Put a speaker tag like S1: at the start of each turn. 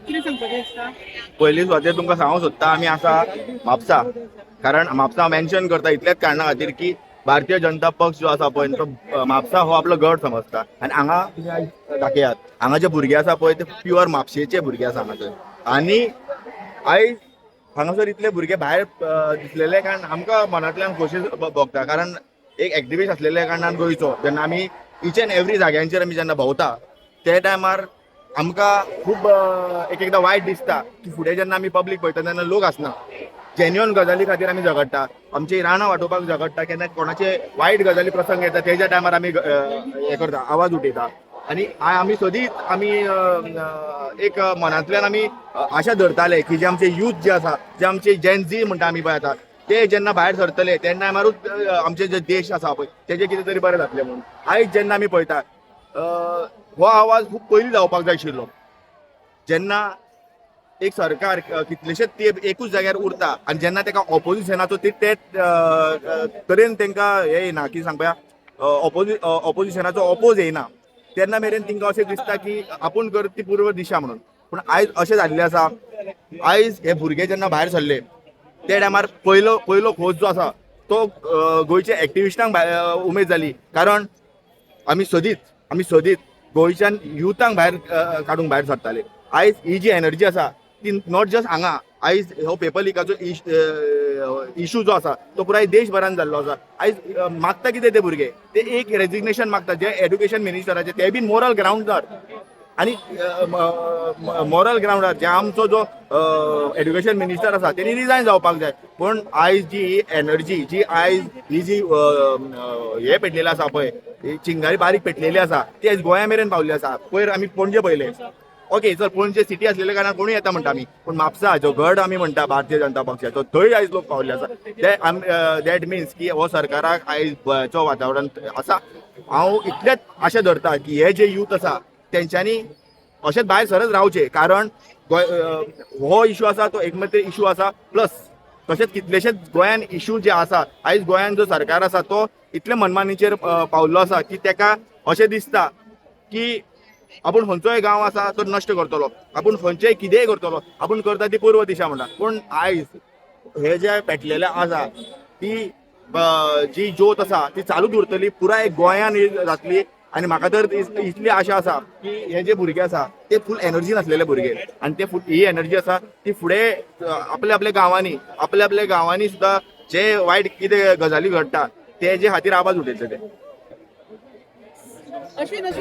S1: कितें सांगपाचें आसता?
S2: पयलीं सुवातेर तुमकां सांगूं सोदता आमी आसा म्हापसा. कारण म्हापसा मेन्शन करता इतल्याच कारणा खातीर की भारतीय जनता पक्ष जो आसा पळय तो म्हापसा हो आपलो गड समजता आनी हांगा तुमी आयज दाखयात हांगा जे भुरगे आसा पळय ते प्युअर म्हापशेचे भुरगे आसा हांगासर. आनी आयज हांगासर इतले भुरगे भायर दिसलेले कारण आमकां मनांतल्यान खोशी भोगता. कारण एक एक्टिविस्ट आसलेल्या कारणान गोंयचो जेन्ना आमी इच एंड एवरी जाग्यांचेर आमी जेन्ना भोंवता ते टायमार आमकां खूब एक एकदां वायट दिसता की फुडें जेन्ना आमी पब्लीक पळयता तेन्ना लोक आसना. जेन्युअन गजाली खातीर आमी झगडटा, आमची रानां वांटोवपाक झगडटा, केन्ना कोणाचे वायट गजाली प्रसंग येता तेज्या टायमार आमी हें करता, आवाज उठयता. आनी आमी सदींच आमी एक मनांतल्यान आमी आशा धरताले की जे आमचे यूथ जे आसा, जे आमचे जेन झी म्हणटा आमी पळय आतां, ते जेन्ना भायर सरतले त्या टायमारूच आमचे जे देश आसा पळय तेजे कितें तरी बरें जातलें म्हणून. आयज जेन्ना आमी पळयता हो आवाज खूब पयलीं जावपाक जाय आशिल्लो. जेन्ना एक सरकार कितलेशेच ते एकूच जाग्यार उरता आनी जेन्ना तेका ऑपोजिशनाचो ते तरेन तेंकां हे येना कितें सांगपा ऑपोजिशनाचो ऑपोज येना तेन्ना मेरेन तेंकां अशें दिसता की आपूण करता ती पूर्व दिशा म्हणून. पूण आयज अशें जाल्लें आसा, आयज हे भुरगे जेन्ना भायर सरले त्या टायमार पयलो खोस जो आसा तो गोंयच्या एक्टिविस्टांक उमेद जाली. कारण आमी सदींच गोंयच्यान युथांक भायर काडूंक भायर सरताले. आयज ही जी एनर्जी आसा ती नॉट जस्ट हांगा, आयज हो पेपर लिकाचो इशू जो आसा तो पुराय देशभरान जाल्लो आसा. आयज मागता कितें ते भुरगे, ते एक रेजिग्नेशन मागता जे एड्युकेशन मिनिस्टराचे ते बीन मोरल ग्राउंडार. आनी मोरल ग्राउंडार जे आमचो जो एड्युकेशन मिनिस्टर आसा तेणी रिजायन जावपाक जाय. पूण आयज जी एनर्जी जी आयज ही जी हे पेटलेली आसा पळय, चिंगारी बारीक पेटलेली आसा ती आयज गोंया मेरेन पावल्ली आसा. पयर आमी पणजे पयले, ओके चल पणजे सिटी असलेल्या कारणान कोणूय येता म्हणटा आमी, पूण म्हापसा जो गड आमी म्हणटा भारतीय जनता पक्षाचो थंय आयज लोक पावल्ले आसा. दॅट मिन्स की हो सरकाराक आयज गोंयचो वातावरण आसा. हांव इतलेच आशा धरता की हे जे यूथ आसा तेंच्यांनी अशेंच भायर सरत रावचे. कारण हो इशू आसा तो एकमात्र इशू आसा. प्लस तशेंच कितलेशेच गोंयान इशू जे आसा, आयज गोंयान जो सरकार आसा तो इतले मनमानीचेर पावल्लो आसा की तेका अशें दिसता की आपूण खंयचोय गांव आसा तो नश्ट करतलो, आपूण खंयचेय कितेंय करतलो, आपूण करता ती पूर्व दिशा म्हणटा. पूण आयज हे जे पेटलेले आसा ती जी ज्योत आसा ती चालूच उरतली, पुराय गोंयान जातली. आनी म्हाका तर इतली आशा आसा की हे जे भुरगे आसा ते फूल एनर्जीन असलेले भुरगे आनी ते ही एनर्जी आसा ती फुडें आपल्या गांवांनी सुद्दां जे वायट कितें गजाली घडटा तेजे खातीर आवाज उठयतले ते.
S1: अश्विन